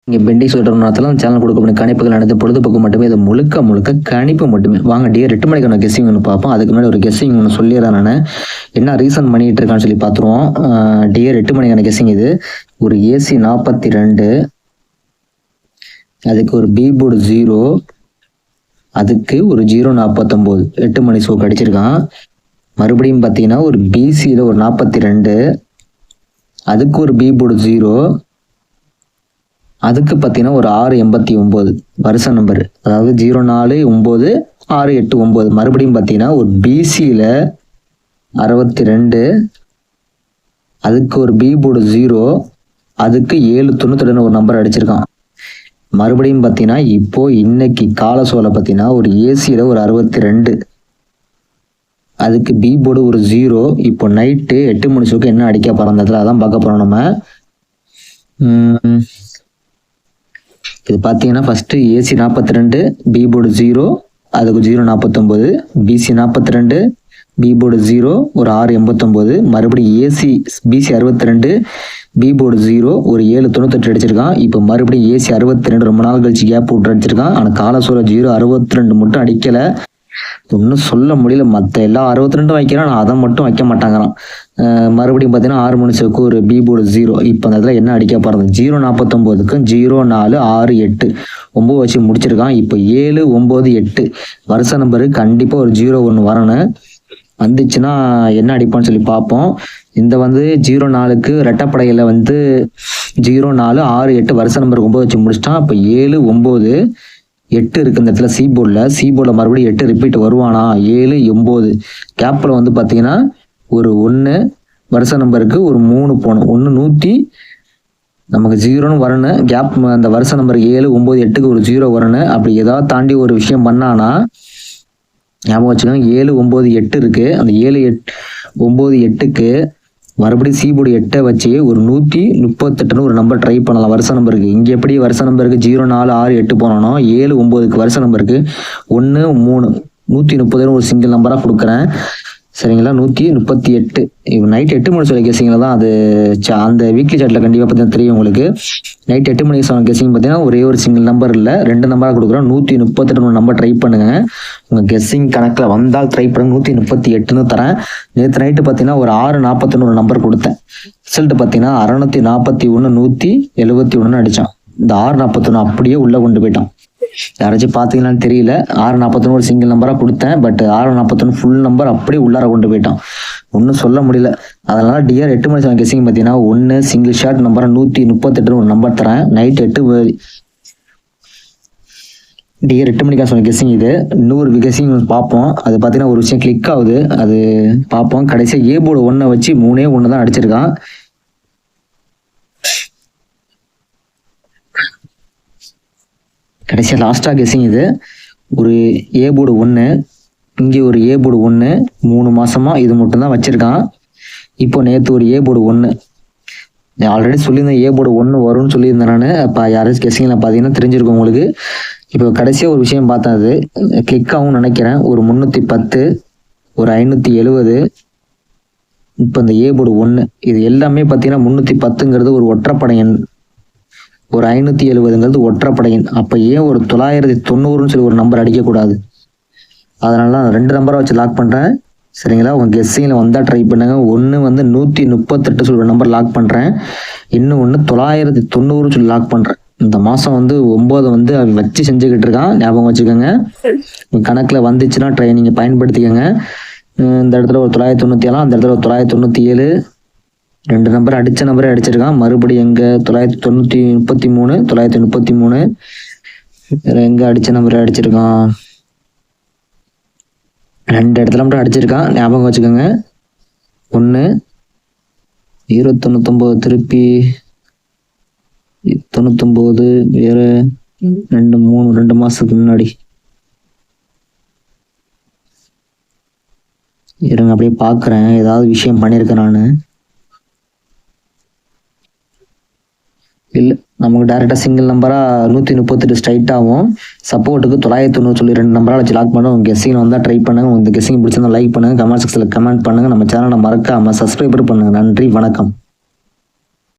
இங்கே பெண்டிங் சொல்கிற நேரத்தில் அந்த சேனல் கொடுக்கக்கூடிய கணிப்புகள் அனைத்து பொழுதுபோக்கு மட்டுமே, இது முழுக்க முழுக்க கணிப்பு மட்டுமே. வாங்க டியர் 8 மணிக்கான கெஸ்ஸிங் ஒன்று பார்ப்போம். அதுக்கு முன்னாடி ஒரு கெஸ்ஸிங் ஒன்று சொல்லிடுறேன். நான் என்ன ரீசன் பண்ணிட்டு இருக்கான்னு சொல்லி பார்த்துருவோம். டியர் 8 மணிக்கான கெஸ்ஸிங் இது. ஒரு ஏசி 42, அதுக்கு ஒரு பி போர்டு 0, அதுக்கு ஒரு 049 8 மணி ஷோ அடிச்சிருக்கான். மறுபடியும் பார்த்தீங்கன்னா ஒரு பிசியில் ஒரு 42, அதுக்கு ஒரு பி போர்டு 0, அதுக்கு பார்த்தீங்கன்னா ஒரு 689 வருஷ நம்பர், அதாவது 049689. மறுபடியும் பார்த்தீங்கன்னா ஒரு பிசியில் 62, அதுக்கு ஒரு பி போர்டு 0, அதுக்கு 798 ஒரு நம்பர் அடிச்சிருக்கான். மறுபடியும் பார்த்தீங்கன்னா இப்போ இன்னைக்கு கால சோலை பார்த்தீங்கன்னா ஒரு ஏசியில் ஒரு 62, அதுக்கு பி போர்டு ஒரு 0. இப்போ நைட்டு 8 மணி ஷோக்கு என்ன அடிக்க போகிறோம் அதான் பார்க்க போகிறோம் நம்ம. இது பார்த்தீங்கன்னா ஃபஸ்ட்டு ஏசி 42, பி போர்டு 0, அதுக்கு 049, பிசி 42, பி போர்டு 0, ஒரு 689, மறுபடியும் ஏசி பிசி 62, பி போர்டு 0, ஒரு 798 அடிச்சிருக்கான். இப்போ மறுபடியும் ஏசி 62 ரொம்ப நாள் கழிச்சு கேப் விட்டு அடிச்சிருக்கான். ஆனால் கால சோலை 062 மட்டும் அடிக்கலை. ஒன்றும் சொல்ல முடியல. மற்ற எல்லா 62 வைக்கிறான், ஆனால் அதை மட்டும் வைக்க மாட்டாங்கிறான். மறுபடியும் பார்த்தீங்கன்னா 6 மணி ஷோக்கு ஒரு பி போர்டு 0. இப்போ அந்த இடத்துல என்ன அடிக்க போகிறது, 049க்கும் 0468 9 வச்சு முடிச்சிருக்கான். இப்போ 798 வருஷ நம்பருக்கு கண்டிப்பாக ஒரு 01 வரணும். வந்துச்சுன்னா என்ன அடிப்பான்னு சொல்லி பார்ப்போம். இந்த 04க்கு ரெட்டப்படையில் 0468 வருஷ நம்பருக்கு 9 வச்சு முடிச்சிட்டான். இப்போ 798 இருக்கு இந்த இடத்துல. சி போர்டில் மறுபடியும் 8 ரிப்பீட் வருவானா. 7 9 கேப்பில் பார்த்தீங்கன்னா ஒரு 1 வருஷ நம்பருக்கு ஒரு 3 போகணும். 100 நமக்கு 0ன்னு வரணும். கேப் அந்த வருஷ நம்பர் 7 9 8க்கு ஒரு 0 வரணும். அப்படி ஏதாவது தாண்டி ஒரு விஷயம் பண்ணானா ஞாபகம் வச்சுக்கோங்க. 7 9 8 இருக்கு. அந்த 7 9 8க்கு மறுபடியும் சி போர்டு 8 வச்சு ஒரு 138 ஒரு நம்பர் ட்ரை பண்ணலாம் வருஷ நம்பருக்கு. இங்கே எப்படி வருஷ நம்பருக்கு 0468 போனோம். 7 9க்கு வருஷ நம்பருக்கு 1 3 130 ஒரு சிங்கிள் நம்பராக கொடுக்குறேன். சரிங்களா. 138 இப்போ நைட் 8 மணி சொல்ல கெஸிங்கில் தான் அது அந்த வீக்லி சார்ட்டில் கண்டிப்பாக பார்த்தீங்கன்னா தெரியும் உங்களுக்கு. நைட் 8 மணிக்கு சொன்ன கெஸிங் பார்த்தீங்கன்னா ஒரே ஒரு சிங்கிள் நம்பர் இல்லை, 2 நம்பராக கொடுக்குறோம். 138 ஒரு நம்பர் ட்ரை பண்ணுங்க. உங்கள் கெஸ்ஸிங் கணக்கில் வந்தால் ட்ரை பண்ணுங்க. 138ன்னு தரேன். நேற்று நைட்டு பார்த்தீங்கன்னா ஒரு 641 ஒரு நம்பர் கொடுத்தேன். ரிசல்ட் பார்த்தீங்கன்னா 641 171 அடித்தான். இந்த 641 அப்படியே உள்ளே கொண்டு போயிட்டான். யாராச்சும் பார்த்தீங்களான்னு தெரியல. 641 ஒரு சிங்கிள் நம்பராக கொடுத்தேன். பட் 641 ஃபுல் நம்பர் அப்படியே உள்ளார கொண்டு போயிட்டான். ஒன்றும் சொல்ல முடியல. அதனால டிஆர் 8 மணி கெஸிங் பார்த்தீங்கன்னா 1 சிங்கிள் ஷார்ட் நம்பரை 138 ஒரு நம்பர் தரேன். நைட் 8 டிஆர் 8 மணிக்காக சொன்ன கெஸிங் இது. இன்னொரு கெஸிங் பார்ப்போம். அது பார்த்தீங்கன்னா ஒரு விஷயம் கிளிக் ஆகுது, அது பார்ப்போம். கடைசியாக ஏ போர்டு 1 வச்சு 3 1 தான் அடிச்சிருக்கான். கடைசியாக லாஸ்ட்டாக கெஸிங் இது. ஒரு ஏ போர்டு 1, இங்கே ஒரு ஏ போர்டு 1, 3 மாதமாக இது மட்டும் தான் வச்சுருக்கான். இப்போ நேற்று ஒரு ஏ போர்டு 1 ஆல்ரெடி சொல்லியிருந்தேன். ஏ போர்டு 1 வரும்னு சொல்லியிருந்தேன் நான். அப்போ யாராச்சும் கெஸிங்கில் பார்த்தீங்கன்னா தெரிஞ்சிருக்கும் உங்களுக்கு. இப்போ கடைசியாக ஒரு விஷயம் பார்த்தா அது கிளிக் ஆகும்னு நினைக்கிறேன். ஒரு 310, ஒரு 570. இப்போ இந்த ஏ போர்டு 1 இது எல்லாமே பார்த்தீங்கன்னா 310ங்கிறது ஒரு ஒற்றைப்படை எண், ஒரு 570ங்கிறது ஒற்றைப்படை எண். அப்போ ஏன் ஒரு 990ன்னு சொல்லி ஒரு நம்பர் அடிக்கக்கூடாது. அதனால நான் 2 நம்பரை வச்சு லாக் பண்ணுறேன். சரிங்களா. உங்கள் கெஸ்ஸிங்கில் வந்தால் ட்ரை பண்ணுங்க. ஒன்று 138 சொல்லி ஒரு நம்பர் லாக் பண்ணுறேன். இன்னும் ஒன்று 990 சொல்லி லாக் பண்ணுறேன். இந்த மாதம் 9 வச்சு செஞ்சுக்கிட்டு இருக்கான். ஞாபகம் வச்சுக்கோங்க. கணக்கில் வந்துச்சுன்னா நீங்கள் பயன்படுத்திக்கோங்க. இந்த இடத்துல ஒரு 997, அந்த இடத்துல ஒரு 997 2 நம்பர் அடித்த நம்பரே அடிச்சிருக்கான். மறுபடியும் எங்கே 933 933 எங்கே அடித்த நம்பரே அடிச்சிருக்கான். 2 இடத்துல மட்டும் அடிச்சிருக்கான். ஞாபகம் வச்சுக்கோங்க. 1 099 திருப்பி 99 வேறு 2 மாதத்துக்கு முன்னாடி இருங்க அப்படியே பார்க்குறேன். ஏதாவது விஷயம் பண்ணியிருக்கேன் நான். இல்லை, நமக்கு டேரெக்டாக சிங்கிள் நம்பராக 138 ஸ்ட்ரைட் ஆகும். சப்போர்ட்டுக்கு 990 சொல்லி 2 நம்பராக வச்சு லாக் பண்ணுவோம். உங்கள் கெஸ்ஸிங் வந்தால் ட்ரை பண்ணுங்கள். உங்கள் கெஸ்ஸிங் பிடிச்சிருந்தா லைக் பண்ணுங்கள், கமெண்ட் செக்ஷனில் கமெண்ட் பண்ணுங்கள். நம்ம சேனலை மறக்காமல் சப்ஸ்கிரைபர் பண்ணுங்கள். நன்றி, வணக்கம்.